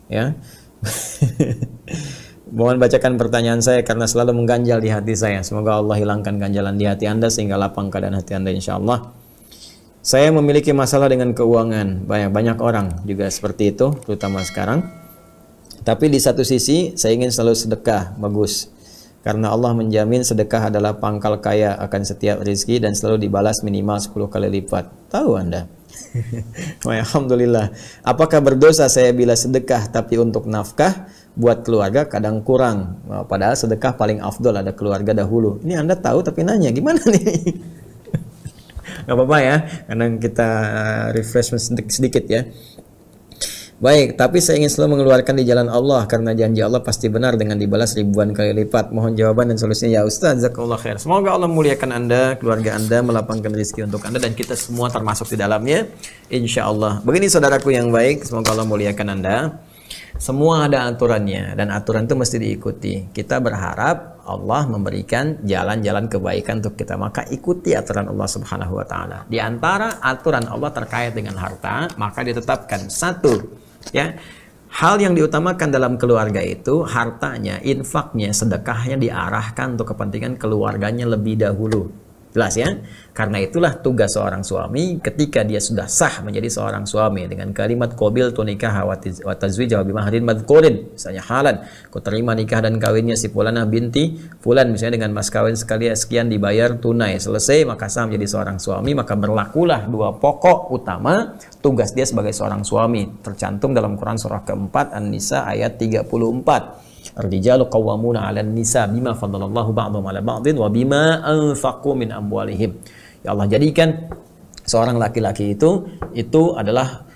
ya. Mohon bacakan pertanyaan saya karena selalu mengganjal di hati saya. Semoga Allah hilangkan ganjalan di hati Anda sehingga lapang keadaan hati Anda insyaallah. Saya memiliki masalah dengan keuangan. Banyak orang juga seperti itu, terutama sekarang. Tapi di satu sisi saya ingin selalu sedekah, bagus. Karena Allah menjamin sedekah adalah pangkal kaya akan setiap rezeki dan selalu dibalas minimal 10 kali lipat. Tahu Anda? Alhamdulillah. Apakah berdosa saya bila sedekah tapi untuk nafkah buat keluarga kadang kurang? Padahal sedekah paling afdol ada keluarga dahulu. Ini Anda tahu tapi nanya gimana nih? Gak apa-apa ya, karena kita refreshment sedikit ya. Baik, tapi saya ingin selalu mengeluarkan di jalan Allah karena janji Allah pasti benar dengan dibalas ribuan kali lipat. Mohon jawaban dan solusinya ya Ustaz. Jazakallah khair. Semoga Allah muliakan Anda, keluarga Anda, melapangkan rezeki untuk Anda dan kita semua termasuk di dalamnya. Insya Allah. Begini saudaraku yang baik, semoga Allah muliakan Anda. Semua ada aturannya dan aturan itu mesti diikuti. Kita berharap Allah memberikan jalan-jalan kebaikan untuk kita, maka ikuti aturan Allah Subhanahu wa taala. Di antara aturan Allah terkait dengan harta, maka ditetapkan satu, ya. Hal yang diutamakan dalam keluarga itu hartanya, infaknya, sedekahnya diarahkan untuk kepentingan keluarganya lebih dahulu. Jelas ya? Karena itulah tugas seorang suami ketika dia sudah sah menjadi seorang suami dengan kalimat qabil tu nikah wa tazwij wa bimahrin madhkurin, misalnya halan, ku terima nikah dan kawinnya si fulanah binti fulan, misalnya dengan mas kawin sekalian sekian dibayar tunai, selesai maka sah menjadi seorang suami. Maka berlakulah dua pokok utama tugas dia sebagai seorang suami, tercantum dalam Quran surah keempat An-Nisa ayat 34. Ar-rijalu qawwamuna 'alan nisa bima faddalallahu ba'dhum 'ala ba'dhin wa bima anfaqu min amwalihim. Ya Allah, jadikan seorang laki-laki itu adalah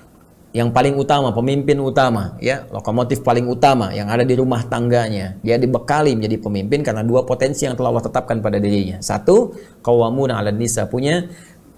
yang paling utama, pemimpin utama, ya, lokomotif paling utama yang ada di rumah tangganya. Dia dibekali menjadi pemimpin karena dua potensi yang telah Allah tetapkan pada dirinya. Satu, qawwamuna 'alan nisa, punya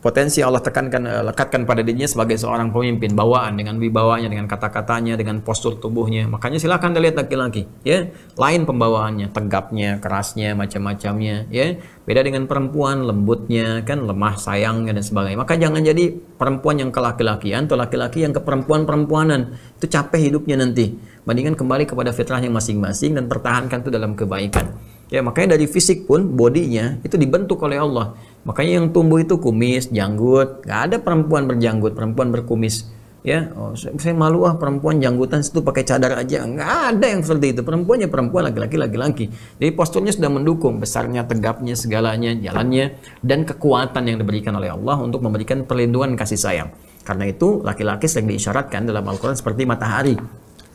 potensi Allah lekatkan pada dirinya sebagai seorang pemimpin, bawaan dengan wibawanya, dengan kata-katanya, dengan postur tubuhnya. Makanya silakan lihat laki-laki, ya, lain pembawaannya, tegapnya, kerasnya, macam-macamnya, ya. Beda dengan perempuan, lembutnya, kan, lemah sayangnya dan sebagainya. Maka jangan jadi perempuan yang ke laki-lakian atau laki-laki yang ke perempuan-perempuanan. Itu capek hidupnya nanti. Bandingkan kembali kepada fitrahnya masing-masing dan pertahankan itu dalam kebaikan. Ya, makanya dari fisik pun bodinya itu dibentuk oleh Allah. Makanya yang tumbuh itu kumis, janggut. Gak ada perempuan berjanggut, perempuan berkumis. Ya, saya malu perempuan janggutan situ pakai cadar aja. Nggak ada yang seperti itu. Perempuannya perempuan, laki-laki laki-laki. Jadi posturnya sudah mendukung, besarnya, tegapnya, segalanya, jalannya, dan kekuatan yang diberikan oleh Allah untuk memberikan perlindungan kasih sayang. Karena itu laki-laki sering diisyaratkan dalam Al-Quran seperti matahari.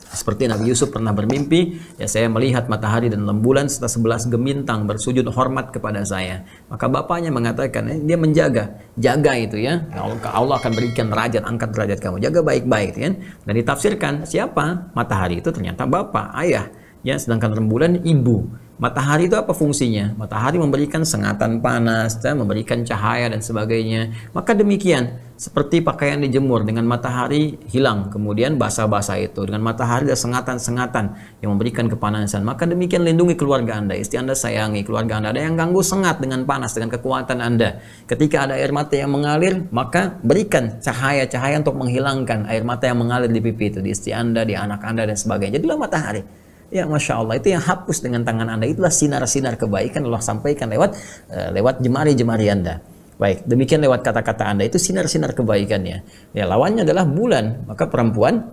Seperti Nabi Yusuf pernah bermimpi, ya, saya melihat matahari dan rembulan serta 11 gemintang bersujud hormat kepada saya. Maka bapaknya mengatakan, dia menjaga, jaga itu ya. Allah akan berikan derajat, angkat derajat kamu, jaga baik-baik, ya. Dan ditafsirkan siapa? Matahari itu ternyata bapak, ayah, ya. Sedangkan rembulan ibu. Matahari itu apa fungsinya? Matahari memberikan sengatan panas, memberikan cahaya dan sebagainya. Maka demikian, seperti pakaian dijemur dengan matahari hilang, kemudian basah-basah itu. Dengan matahari ada sengatan-sengatan yang memberikan kepanasan. Maka demikian lindungi keluarga Anda, istri Anda sayangi keluarga Anda. Ada yang ganggu sengat dengan panas, dengan kekuatan Anda. Ketika ada air mata yang mengalir, maka berikan cahaya-cahaya untuk menghilangkan air mata yang mengalir di pipi itu, di istri Anda, di anak Anda dan sebagainya. Jadilah matahari. Ya, Masya Allah, itu yang hapus dengan tangan Anda. Itulah sinar-sinar kebaikan Allah sampaikan lewat jemari-jemari Anda. Baik, demikian lewat kata-kata Anda, itu sinar-sinar kebaikannya. Ya, lawannya adalah bulan. Maka perempuan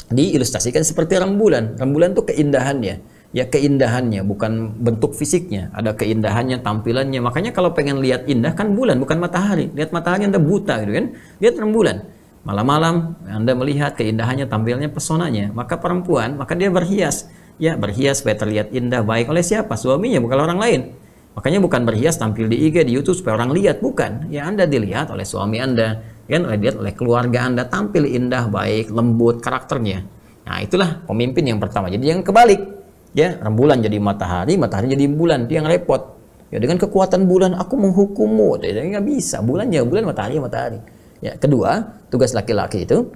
diilustrasikan seperti rembulan. Rembulan itu keindahannya. Ya, keindahannya, bukan bentuk fisiknya. Ada keindahannya, tampilannya. Makanya kalau pengen lihat indah kan bulan, bukan matahari. Lihat matahari Anda buta gitu kan. Lihat rembulan. Malam-malam Anda melihat keindahannya, tampilnya, pesonanya. Maka perempuan, maka dia berhias. Ya, berhias supaya terlihat indah, baik oleh siapa? Suaminya, bukan orang lain. Makanya bukan berhias tampil di IG, di YouTube supaya orang lihat, bukan. Ya, Anda dilihat oleh suami Anda, kan, dilihat oleh keluarga Anda, tampil indah, baik, lembut karakternya. Nah, itulah pemimpin yang pertama. Jadi yang kebalik, ya, rembulan jadi matahari, matahari jadi bulan, dia yang repot. Ya, dengan kekuatan bulan aku menghukummu, nggak bisa. Bulan ya bulan, matahari ya matahari. Ya, kedua, tugas laki-laki itu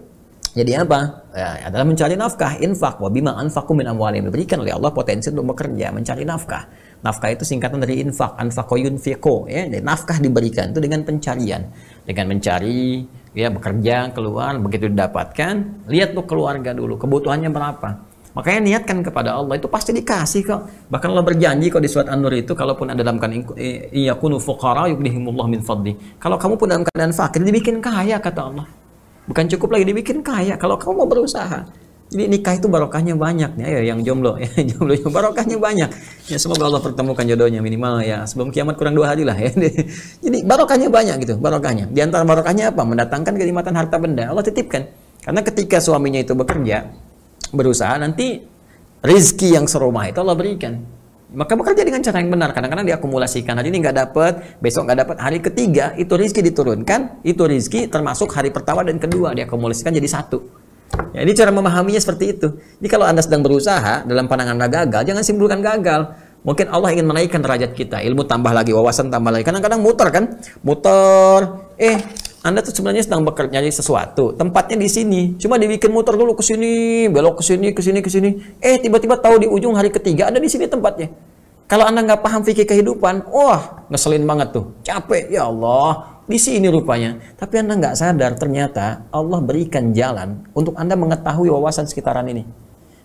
jadi apa? Ya, adalah mencari nafkah, infak, wa bima anfaqu min amwalihim, diberikan oleh Allah potensi untuk bekerja, mencari nafkah. Nafkah itu singkatan dari infak, anfaqo yunfiqo, ya. Jadi nafkah diberikan itu dengan pencarian, dengan mencari, ya, bekerja keluar, begitu didapatkan, lihat tuh keluarga dulu, kebutuhannya berapa. Makanya niatkan kepada Allah, itu pasti dikasih kok. Bahkan Allah berjanji kok di surat An-Nur itu, kalaupun Anda dalam keadaan iyakunu fuqara yughnihimullah min fadli. Kalau kamu pun dalam keadaan fakir, dibikin kaya kata Allah. Bukan cukup lagi dibikin kaya kalau kamu mau berusaha. Jadi nikah itu barokahnya banyak nih. Ayo yang jomblo, ya jomblo barokahnya banyak. Ya semoga Allah pertemukan jodohnya minimal ya sebelum kiamat kurang 2 hari lah ya. Jadi barokahnya banyak gitu, barokahnya. Di antara barokahnya apa? Mendatangkan kenikmatan harta benda. Allah titipkan. Karena ketika suaminya itu bekerja, berusaha, nanti rizki yang serumah itu Allah berikan. Maka bekerja dengan cara yang benar. Kadang-kadang diakumulasikan. Hari ini nggak dapat, besok nggak dapat. Hari ketiga itu rizki diturunkan. Itu rizki termasuk hari pertama dan kedua diakumulasikan jadi satu. Ya, ini cara memahaminya seperti itu. Jadi kalau Anda sedang berusaha dalam pandangan Anda gagal, jangan simpulkan gagal. Mungkin Allah ingin menaikkan derajat kita. Ilmu tambah lagi, wawasan tambah lagi. Kadang-kadang muter kan, muter. Anda tuh sebenarnya sedang bekerja nyari sesuatu. Tempatnya di sini. Cuma dibikin muter dulu ke sini, belok ke sini, ke sini, ke sini. Tiba-tiba tahu di ujung hari ketiga ada di sini tempatnya. Kalau Anda nggak paham fikih kehidupan, wah, ngeselin banget tuh. Capek, ya Allah. Di sini rupanya. Tapi Anda nggak sadar, ternyata Allah berikan jalan untuk Anda mengetahui wawasan sekitaran ini.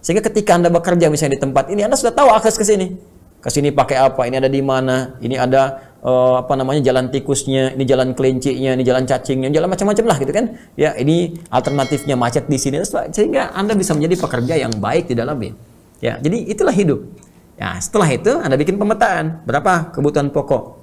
Sehingga ketika Anda bekerja misalnya di tempat ini, Anda sudah tahu akses ke sini. Ke sini pakai apa, ini ada di mana, ini ada jalan tikusnya, ini jalan kelincinya, ini jalan cacingnya, jalan macam-macam lah gitu kan. Ya, ini alternatifnya macet di sini. Sehingga Anda bisa menjadi pekerja yang baik di dalamnya. Ya, jadi itulah hidup. Ya, setelah itu Anda bikin pemetaan. Berapa kebutuhan pokok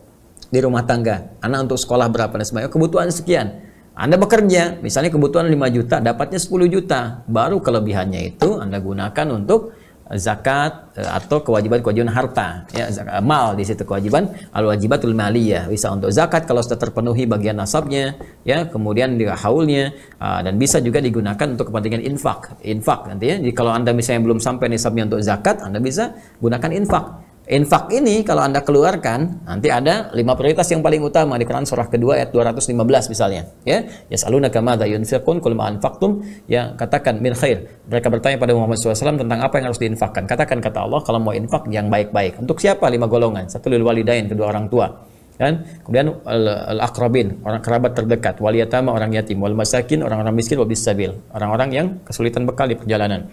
di rumah tangga? Anak untuk sekolah berapa dan sebagainya. Kebutuhan sekian. Anda bekerja, misalnya kebutuhan 5 juta, dapatnya 10 juta. Baru kelebihannya itu Anda gunakan untuk zakat atau kewajiban-kewajiban harta. Ya, mal di situ kewajiban al-wajibatul maliyah. Bisa untuk zakat kalau sudah terpenuhi bagian nasabnya, ya, kemudian di haulnya, dan bisa juga digunakan untuk kepentingan infak. Infak nanti ya. Jadi kalau Anda misalnya belum sampai nisabnya untuk zakat, Anda bisa gunakan infak. Infak ini kalau Anda keluarkan, nanti ada 5 prioritas yang paling utama di Quran surah kedua ayat 215 misalnya, ya. Yas'alunaka madza yunfiqun qul ma anfaqtum, ya, katakan min khair. Mereka bertanya pada Muhammad SAW tentang apa yang harus diinfakkan. Katakan kata Allah, kalau mau infak yang baik-baik. Untuk siapa? 5 golongan. 1 lil walidain, kedua orang tua. Kan? Kemudian al-aqrabin, orang kerabat terdekat, wal yatama, orang yatim, wal masakin, orang-orang miskin, wabis sabil, orang-orang yang kesulitan bekal di perjalanan.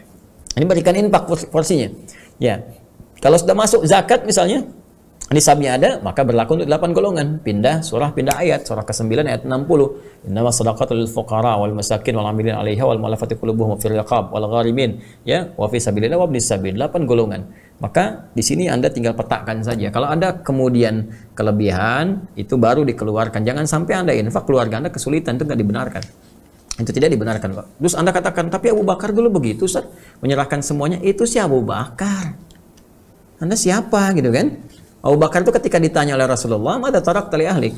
Ini berikan infak porsinya. Ya. Kalau sudah masuk zakat misalnya, nisabnya ada, maka berlaku untuk 8 golongan. Pindah ayat, surah ke-9 ayat 60. Innamas shadaqatu lil fuqara wal masakin wal 'amilin 'alaiha wal mu'allafati qulubuhum fil riqab wal gharimin, ya, wa fi sabilillah wa ibnis sabil. 8 golongan. Maka di sini Anda tinggal petakan saja. Kalau Anda kemudian kelebihan, itu baru dikeluarkan. Jangan sampai Anda infak, keluarga Anda kesulitan, itu nggak dibenarkan. Itu tidak dibenarkan, Pak. Terus Anda katakan, tapi Abu Bakar dulu begitu, Ustaz. Menyerahkan semuanya. Itu si Abu Bakar. Anda siapa gitu kan? Abu Bakar itu ketika ditanya oleh Rasulullah, "Madza tarakta li ahlik?"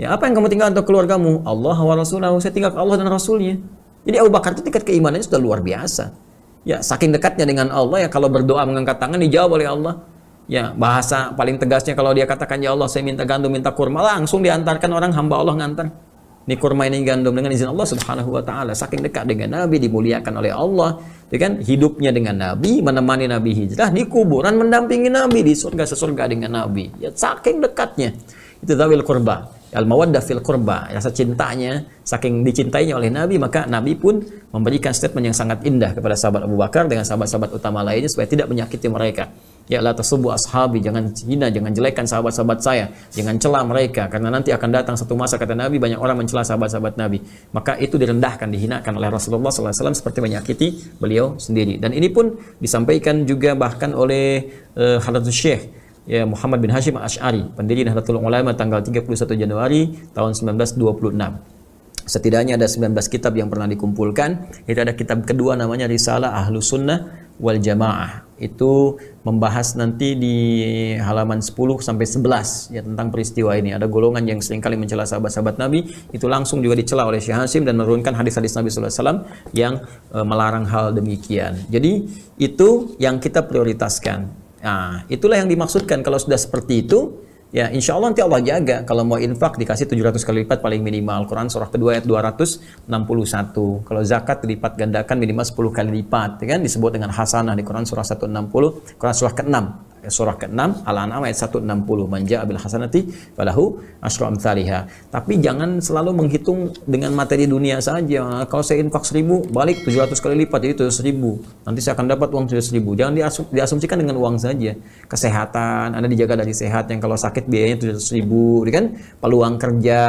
Ya, apa yang kamu tinggal untuk keluargamu? Allah wa Rasulahu, saya tinggal ke Allah dan Rasulnya. Jadi Abu Bakar itu tingkat keimanannya sudah luar biasa. Ya, saking dekatnya dengan Allah, ya, kalau berdoa mengangkat tangan dijawab oleh Allah. Ya, bahasa paling tegasnya kalau dia katakan, "Ya Allah, saya minta gandum, minta kurma," langsung diantarkan orang hamba Allah ngantar. Ini kurma, ini gandum dengan izin Allah Subhanahu wa taala. Saking dekat dengan Nabi, dimuliakan oleh Allah, ya kan? Hidupnya dengan Nabi, menemani Nabi hijrah, di kuburan mendampingi Nabi, di surga sesurga dengan Nabi. Ya, saking dekatnya. Itu dzawil qurba. Al-mawaddah fil qurba, rasa cintanya, saking dicintainya oleh Nabi, maka Nabi pun memberikan statement yang sangat indah kepada sahabat Abu Bakar dengan sahabat-sahabat utama lainnya supaya tidak menyakiti mereka. Ya, la tasubbu ashabi, jangan hina, jangan jelekkan sahabat-sahabat saya, jangan cela mereka, karena nanti akan datang satu masa, kata Nabi, banyak orang mencela sahabat-sahabat Nabi. Maka itu direndahkan, dihinakan oleh Rasulullah SAW seperti menyakiti beliau sendiri. Dan ini pun disampaikan juga bahkan oleh Hadratus Syekh, ya, Muhammad bin Hashim Al-Asy'ari, pendiri Nahdlatul Ulama, tanggal 31 Januari tahun 1926. Setidaknya ada 19 kitab yang pernah dikumpulkan. Itu ada kitab kedua namanya Risalah Ahlus Sunnah wal Jamaah. Itu membahas nanti di halaman 10 sampai 11 ya tentang peristiwa ini. Ada golongan yang seringkali mencela sahabat-sahabat Nabi, itu langsung juga dicela oleh Syekh Hashim dan menurunkan hadis-hadis Nabi sallallahu alaihi wasallam yang melarang hal demikian. Jadi itu yang kita prioritaskan. Nah, itulah yang dimaksudkan kalau sudah seperti itu. Ya, insya Allah nanti Allah jaga. Kalau mau infak dikasih 700 kali lipat paling minimal. Quran surah kedua ayat 261. Kalau zakat dilipat gandakan minimal 10 kali lipat. Ya kan? Disebut dengan hasanah di Quran surah 160. Quran surah ke-6 surah ke-6 Al-An'am ayat 160, man jaa bil hasanati falahu asyru amsalihha. Tapi jangan selalu menghitung dengan materi dunia saja. Kalau saya infak 1000, balik 700 kali lipat, jadi 700.000. Nanti saya akan dapat uang 700.000. Jangan diasumsikan dengan uang saja. Kesehatan, Anda dijaga dari sehat, yang kalau sakit biayanya 700.000, kan? Peluang kerja,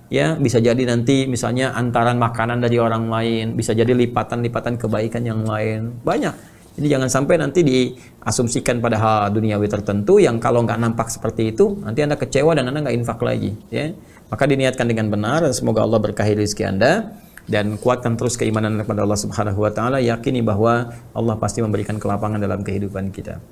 ya bisa jadi nanti misalnya antaran makanan dari orang lain, bisa jadi lipatan-lipatan kebaikan yang lain, banyak. Jadi jangan sampai nanti diasumsikan pada hal duniawi tertentu yang kalau nggak nampak seperti itu, nanti Anda kecewa dan Anda nggak infak lagi. Ya. Maka diniatkan dengan benar, dan semoga Allah berkahi rezeki Anda, dan kuatkan terus keimanan kepada Allah Subhanahu wa Ta'ala. Yakini bahwa Allah pasti memberikan kelapangan dalam kehidupan kita.